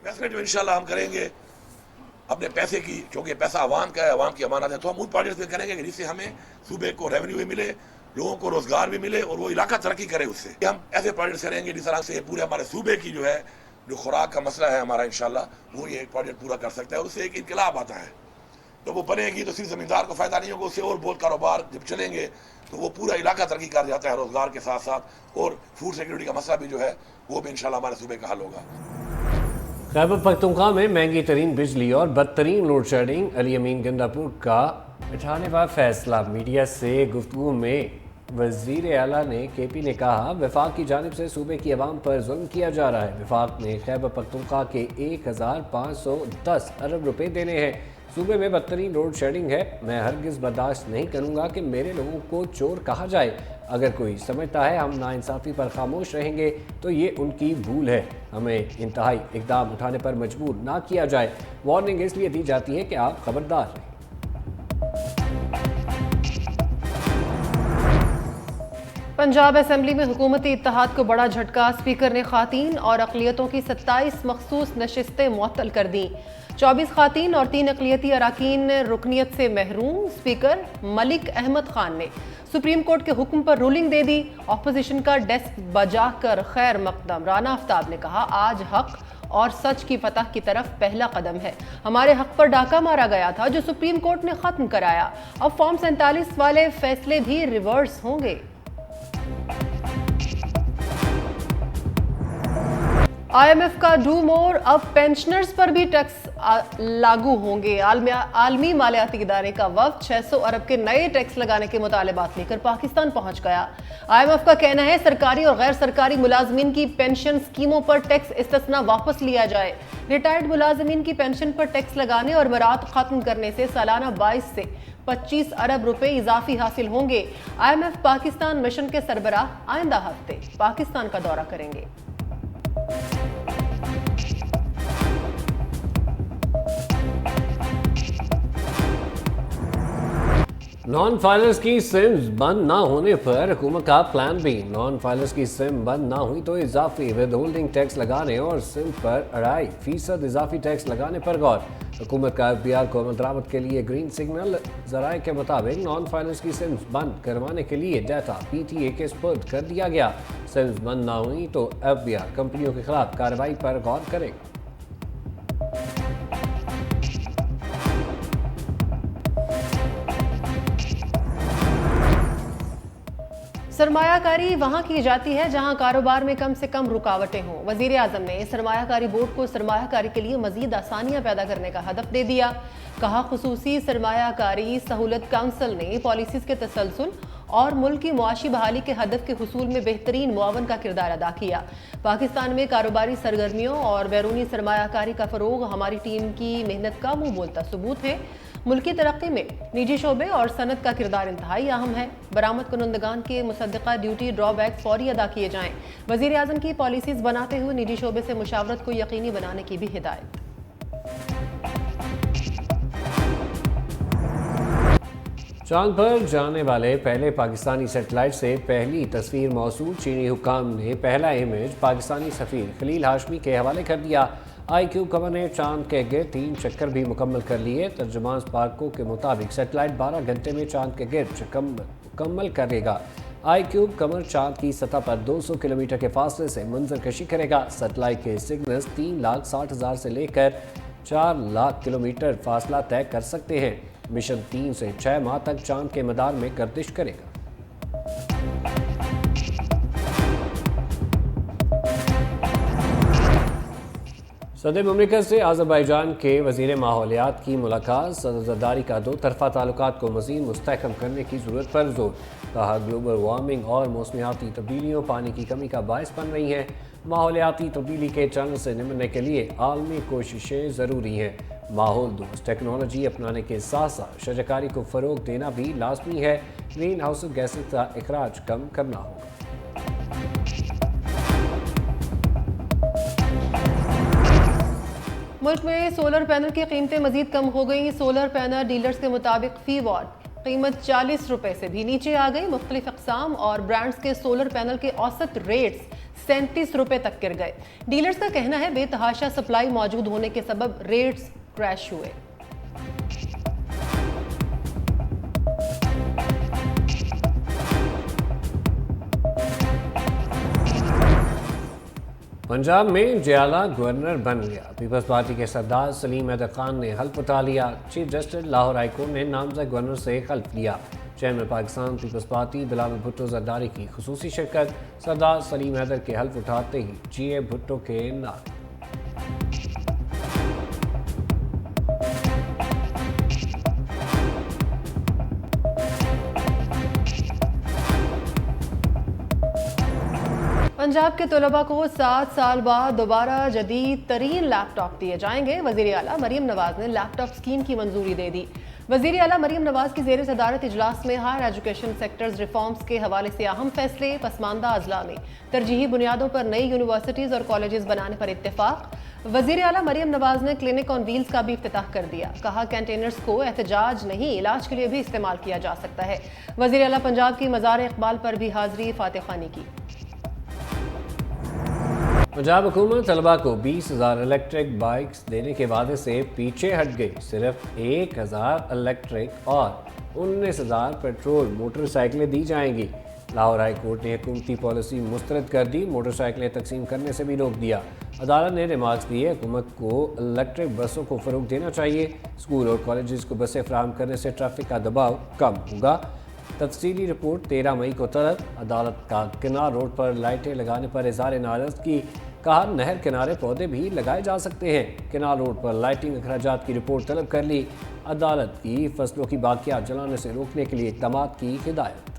फैसले जो इंशाल्लाह हम करेंगे अपने पैसे की, क्योंकि पैसा अवाम का है, अवाम की अमानत है, तो हम उन प्रोजेक्ट्स में करेंगे कि जिससे हमें सूबे को रेवेन्यू भी मिले, लोगों को रोजगार भी मिले और वो इलाका तरक्की करे। उससे हम ऐसे प्रोजेक्ट्स करेंगे जिस तरह से पूरे हमारे सूबे की जो है जो खुराक का मसला है हमारा, इंशाल्लाह वो ये प्रोजेक्ट पूरा कर सकता है और उससे एक इनकलाब आता है। तो वो बनेगी तो सिर्फ जमींदार को फायदा नहीं होगा, उससे और बहुत कारोबार जब चलेंगे तो वो पूरा इलाका तरक्की कर जाता है रोजगार के साथ साथ, और फूड सिक्योरिटी का मसला भी जो है वो भी इंशाल्लाह हमारे सूबे का हल होगा। खैबर पख्तूनख्वा में महंगी तरीन बिजली और बदतरीन लोड शेडिंग, अली अमीन गंडापुर का उठानेवाला फैसला। मीडिया से गुफ्तगू में वज़ीर आला ने KP ने कहा, वफाक की जानिब से सूबे की आवाम पर जुल्म किया जा रहा है। वफाक ने खैबर पख्तूनख्वा के 1510 अरब रुपए देने हैं। सूबे में बदतरीन लोड शेडिंग है। मैं हरगिज़ बर्दाश्त नहीं करूँगा कि मेरे लोगों को चोर कहा जाए। अगर कोई समझता है हम नाइंसाफ़ी पर खामोश रहेंगे तो ये उनकी भूल है। हमें इंतहाई इक़दाम उठाने पर मजबूर ना किया जाए। वार्निंग इसलिए दी जाती है कि आप खबरदार रहें। पंजाब असेंबली में हुकूमती इत्तेहाद को बड़ा झटका। स्पीकर ने खातीन और अक़लियतों की 27 मखसूस नशिस्तें मुअत्तल कर दी। 24 खातीन और 3 अक़लियती अराकीन रुकनियत से महरूम। स्पीकर मलिक अहमद खान ने सुप्रीम कोर्ट के हुक्म पर रूलिंग दे दी। अपोजिशन का डेस्क बजा कर खैर मकदम। राना आफ्ताब ने कहा, आज हक और सच की फतह की तरफ पहला कदम है। हमारे हक पर डाका मारा गया था जो सुप्रीम कोर्ट ने खत्म कराया। अब फॉर्म 47 वाले फैसले भी रिवर्स होंगे। IMF का डू मोर, अब पेंशनर्स पर भी टैक्स लागू होंगे। आलमी मालियाती इदारे का वफ्द 600 अरब के नए टैक्स लगाने के मुतालिबात लेकर पाकिस्तान पहुंच गया। IMF का कहना है सरकारी और गैर सरकारी मुलाजमीन की पेंशन स्कीमों पर टैक्स इस्तिस्ना वापस लिया जाए। रिटायर्ड मुलाजमीन की पेंशन पर टैक्स लगाने और बरात खत्म करने से सालाना 22 से 25 अरब रुपए इजाफी हासिल होंगे। IMF पाकिस्तान मिशन के सरबराह आइंदा हफ्ते पाकिस्तान का दौरा करेंगे। नॉन फाइलर्स की सिम्स बंद ना होने पर हुकूमत का प्लान बी। नॉन फाइलर्स की सिम बंद ना हुई तो इजाफी विद होल्डिंग टैक्स लगाने और सिम पर 2.5% इजाफी टैक्स लगाने पर गौर। हुकूमत का FBR को अमल दरामद के लिए ग्रीन सिग्नल। जराये के मुताबिक नॉन फाइलर्स की सिम्स बंद करवाने के लिए डाटा PTA के स्पुर्द कर दिया गया। सिम्स बंद ना हुई तो FBR कंपनियों के खिलाफ कार्रवाई पर गौर करेगा। सरमायाकारी वहाँ की जाती है जहाँ कारोबार में कम से कम रुकावटें हों। वज़ीर आज़म ने सरमायाकारी बोर्ड को सरमायाकारी के लिए मज़ीद आसानियाँ पैदा करने का हदफ दे दिया। कहा, खुसूसी सरमायाकारी सहूलत काउंसिल ने पॉलिसीज़ के तसलसल और मुल्क की मुआशी बहाली के हदफ के हुसूल में बेहतरीन मुआवन का किरदार अदा किया। पाकिस्तान में कारोबारी सरगर्मियों और बैरूनी सरमायाकारी का फ़रोग हमारी टीम की मेहनत का मुँह बोलता सबूत है। मुल्की तरक्की में निजी शोबे और सनत का किरदार इंतहाई अहम है। बरामद कुनंदगान के मुसद्दका ड्यूटी ड्रॉबैक्स फौरी अदा किए जाएं। वज़ीर आज़म की पॉलिसीज़ बनाते हुए निजी शोबे से मुशावरत को यकीनी बनाने की भी हिदायत। चांद पर जाने वाले पहले पाकिस्तानी सेटेलाइट से पहली तस्वीर मौसूल। चीनी हुक्काम ने पहला इमेज पाकिस्तानी सफ़ीर खलील हाशमी के हवाले कर दिया। IQ कमर ने चांद के गिर्द 3 चक्कर भी मुकम्मल कर लिए। तर्जुमान स्पार्को के मुताबिक सेटेलाइट 12 घंटे में चांद के गिर्द चक्कर मुकम्मल करेगा। IQ कमर चांद की सतह पर 200 किलोमीटर के फासले से मंजर कशी करेगा। सेटेलाइट के सिग्नल्स 3,60,000 से लेकर 4 लाख किलोमीटर फासला तय कर सकते हैं। मिशन 3 से 6 माह तक चांद के मदार में गर्दिश करेगा। सदर मुमलिकत से आज़रबाईजान के वज़ीर माहौलियात की मुलाकात। सदर ज़रदारी का 2 तरफ़ा ताल्लुकात को मज़ीद मुस्तहकम करने की ज़रूरत पर जोर। कहा, ग्लोबल वार्मिंग और मौसमियाती तब्दीलियों पानी की कमी का बायस बन रही हैं। माहौलियाती तब्दीली के चैलेंज से निपटने के लिए आलमी कोशिशें ज़रूरी हैं। माहौल दोस्त टेक्नोलॉजी अपनाने के साथ साथ शजरकारी को फ़रोग देना भी लाजमी है। ग्रीन हाउस गैसेस का अखराज कम करना होगा। मुल्क में सोलर पैनल की कीमतें मजीद कम हो गई। सोलर पैनल डीलर्स के मुताबिक फी वाट कीमत 40 रुपए से भी नीचे आ गई। मुख्तलिफ अकसाम और ब्रांड्स के सोलर पैनल के औसत रेट्स 37 रुपए तक गिर गए। डीलर्स का कहना है बेतहाशा सप्लाई मौजूद होने के सबब रेट्स क्रैश हुए। पंजाब में जियाला गवर्नर बन गया। पीपल्स पार्टी के सरदार सलीम हैदर खान ने हल्फ उठा लिया। चीफ जस्टिस लाहौर हाईकोर्ट ने नामजद गवर्नर से हल्फ लिया। चेयरमैन पाकिस्तान पीपल्स पार्टी बिलावल भुट्टो जरदारी की खुसूसी शिरकत। सरदार सलीम हैदर के हल्फ उठाते ही जीए भुट्टो के नारे। पंजाब के तलबा को 7 साल बाद दोबारा जदीद तरीन लैपटॉप दिए जाएंगे। वजीर आला मरीम नवाज ने लैपटॉप स्कीम की मंजूरी दे दी। वजीर आला मरीम नवाज की ज़ेर सदारत इजलास में हायर एजुकेशन सेक्टर्स रिफॉर्म्स के हवाले से अहम फैसले। पसमानदा अजला में तरजीही बुनियादों पर नई यूनिवर्सिटीज़ और कॉलेजेस बनाने पर इत्तेफाक। वजीर आला मरीम नवाज ने क्लिनिक ऑन व्हील्स का भी इफ्तिताह कर दिया। कहा कंटेनर्स को एहतजाज नहीं इलाज के लिए भी इस्तेमाल किया जा सकता है। वजीर आला पंजाब की मज़ार इकबाल पर भी हाजिरी फातिह खानी की। पंजाब हुकूमत तलबा को 20,000 इलेक्ट्रिक बाइक्स देने के वादे से पीछे हट गई। सिर्फ 1,000 इलेक्ट्रिक और 19,000 पेट्रोल मोटरसाइकिलें दी जाएंगी। लाहौर हाई कोर्ट ने हुकूमती पॉलिसी मुस्तरद कर दी। मोटरसाइकिलें तकसीम करने से भी रोक दिया। अदालत ने रिमार्क्स दिए हुकूमत को इलेक्ट्रिक बसों को फ़रोग देना चाहिए। स्कूल और कॉलेजेस को बसें फराहम करने से ट्रैफिक का दबाव कम होगा। तफसीली रिपोर्ट 13 मई को तलब। अदालत का किनार रोड पर लाइटें लगाने पर इज़हार नाराज़गी। कहा नहर किनारे पौधे भी लगाए जा सकते हैं। किनार रोड पर लाइटिंग अखराजात की रिपोर्ट तलब कर ली। अदालत की फसलों की बाकियात जलाने से रोकने के लिए इक़दाम की हिदायत।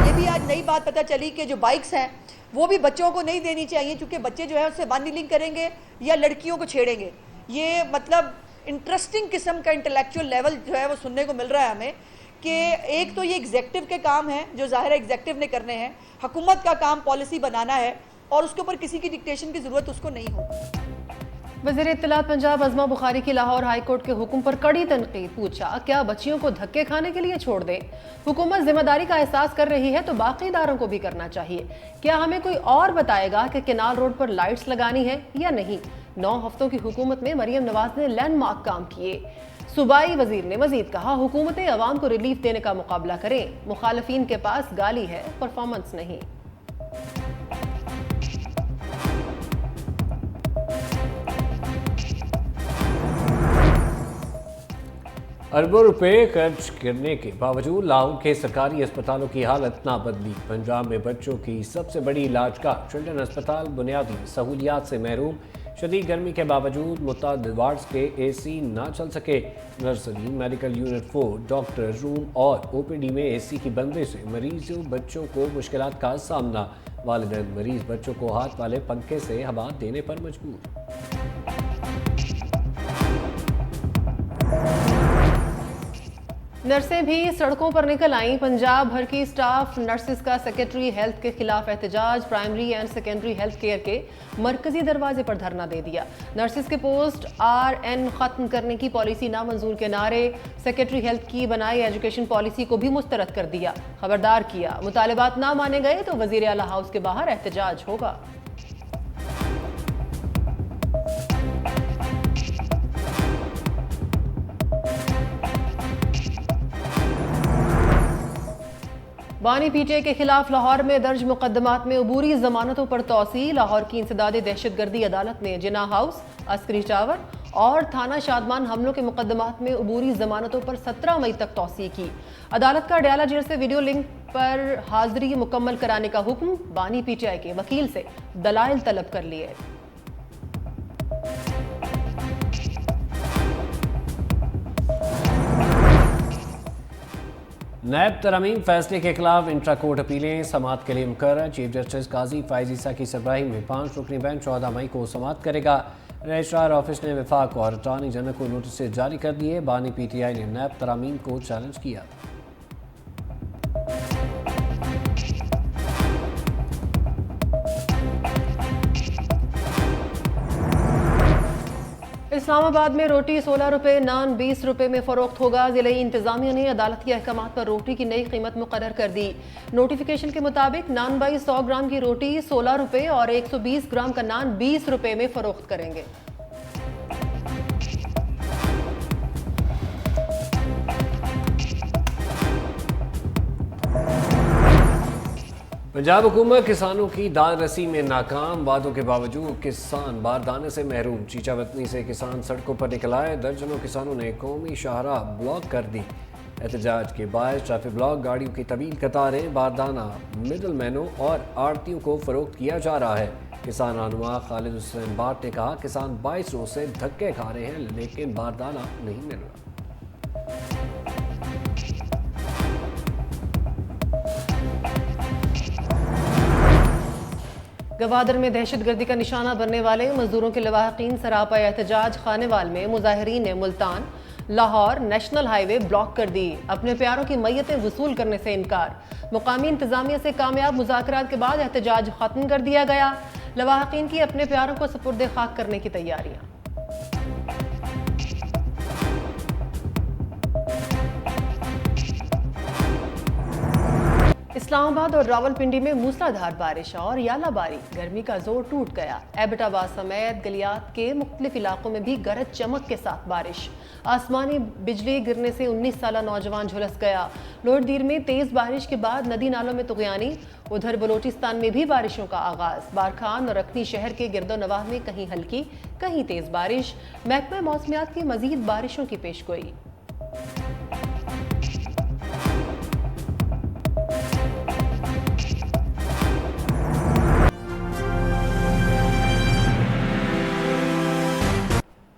ये भी आज नई बात पता चली कि जो बाइक्स हैं वो भी बच्चों को नहीं देनी चाहिए, क्योंकि बच्चे जो है उससे बॉन्डिंग करेंगे या लड़कियों को छेड़ेंगे। ये मतलब इंटरेस्टिंग किस्म का इंटेलेक्चुअल लेवल जो है वो सुनने को मिल रहा है हमें कि एक तो ये एग्जेक्टिव के काम हैं जो ज़ाहिर है एग्जेक्टिव ने करने हैं। हुकूमत का काम पॉलिसी बनाना है और उसके ऊपर किसी की डिक्टेशन की ज़रूरत उसको नहीं होगी। वज़ीर इत्तलात पंजाब अज़मा बुखारी की लाहौर हाई कोर्ट के हुक्म पर कड़ी तनकीद। पूछा क्या बच्चियों को धक्के खाने के लिए छोड़ दें? हुकूमत जिम्मेदारी का एहसास कर रही है तो बाकी इदारों को भी करना चाहिए। क्या हमें कोई और बताएगा कि केनाल रोड पर लाइट्स लगानी है या नहीं? 9 हफ्तों की हुकूमत में मरीम नवाज ने लैंडमार्क काम किए। सूबाई वजीर ने मजीद कहा हुकूमतें अवाम को रिलीफ देने का मुकाबला करें। मुखालफीन के पास गाली है, परफॉर्मेंस नहीं। अरबों रुपए खर्च करने के बावजूद लाहौर के सरकारी अस्पतालों की हालत ना बदली। पंजाब में बच्चों की सबसे बड़ी इलाज का चिल्ड्रन अस्पताल बुनियादी सहूलियात से महरूम। शदीद गर्मी के बावजूद मुतअद्दिद वार्ड्स के AC ना चल सके। Nursery, medical unit 4, doctor room और OPD में AC की बंदी से मरीजों बच्चों को मुश्किलात का सामना। वालिदैन मरीज बच्चों को हाथ वाले पंखे से हवा देने पर मजबूर। नर्सें भी सड़कों पर निकल आईं। पंजाब भर की स्टाफ नर्सेस का सेक्रेटरी हेल्थ के खिलाफ एहतजाज। Primary and secondary health care के मरकजी दरवाजे पर धरना दे दिया। नर्सेस के पोस्ट RN खत्म करने की पॉलिसी नामंजूर के नारे। सेक्रेटरी हेल्थ की बनाई एजुकेशन पॉलिसी को भी मुस्तरद कर दिया। खबरदार किया मुतालिबात ना माने गए तो वजीर आला हाउस के बाहर एहतजाज होगा। बानी PTI के खिलाफ लाहौर में दर्ज मुकदमात में अबूरी जमानतों पर तौसी। लाहौर की इंसदादी दहशतगर्दी अदालत ने जिना हाउस, अस्करी टावर और थाना शादमान हमलों के मुकदमात में अबूरी जमानतों पर 17 मई तक तौसी की। अदालत का डयाला जेल से वीडियो लिंक पर हाजिरी मुकम्मल कराने का हुक्म। बानी PTI के वकील से दलाइल तलब कर लिए। नैब तरमीम फैसले के खिलाफ इंट्रा कोर्ट अपीलें समाअत के लिए मुकर्रर। चीफ जस्टिस काजी फाइज ईसा की सरबराही में 5 रुकनी बेंच 14 मई को समाअत करेगा। रजिस्ट्रार ऑफिस ने वफाक और अटॉर्नी जनरल को नोटिस जारी कर दिए। बानी PTI ने नैब तरमीम को चैलेंज किया। इस्लामाबाद में रोटी 16 रुपये, नान 20 रुपये में फरोख्त होगा। जिले इंतजामिया ने अदालती अहकामात पर रोटी की नई कीमत मुकर्रर कर दी। नोटिफिकेशन के मुताबिक नान बाई 100 ग्राम की रोटी 16 रुपये और 120 ग्राम का नान 20 रुपये में फरोख्त करेंगे। पंजाब हुकूमत किसानों की दाद रसी में नाकाम। वादों के बावजूद किसान बारदाने से महरूम। चीचा वतनी से किसान सड़कों पर निकल आए। दर्जनों किसानों ने कौमी शाहराह ब्लॉक कर दी। एहतजाज के बाद ट्रैफिक ब्लॉक, गाड़ियों की तवील कतारें, बारदाना मिडल मैनों और आड़तियों को फरोख्त किया जा रहा है। किसान रहनुमा खालिद हुसैन बाट ने कहा, किसान 22 रोज से धक्के खा रहे हैं लेकिन बारदाना नहीं मिल रहा। गवादर में दहशतगर्दी का निशाना बनने वाले मजदूरों के लवाहिकीन सरापा एहतजाज। खानेवाल में मुजाहिरीन ने Multan Lahore national highway block कर दी। अपने प्यारों की मैयतें वसूल करने से इनकार। मुकामी इंतजामिया से कामयाब मुज़ाकरात के बाद एहतजाज खत्म कर दिया गया। लवाहिकीन की अपने प्यारों को सुपुर्द खाक करने की तैयारियां। इस्लामाबाद और रावलपिंडी में मूसलाधार बारिश और यालाबारी। गर्मी का जोर टूट गया। एबटाबाद समेत गलियात के मुख्तलिफ इलाकों में भी गरज चमक के साथ बारिश। आसमानी बिजली गिरने से 19 साला नौजवान झुलस गया। लोहरदीर में तेज बारिश के बाद नदी नालों में तुगयानी। उधर बलोचिस्तान में भी बारिशों का आगाज। बारखान और रखनी शहर के गिरदोनवाह में कहीं हल्की कहीं तेज बारिश। महकमा मौसमियात की मजीद बारिशों की पेशगोई।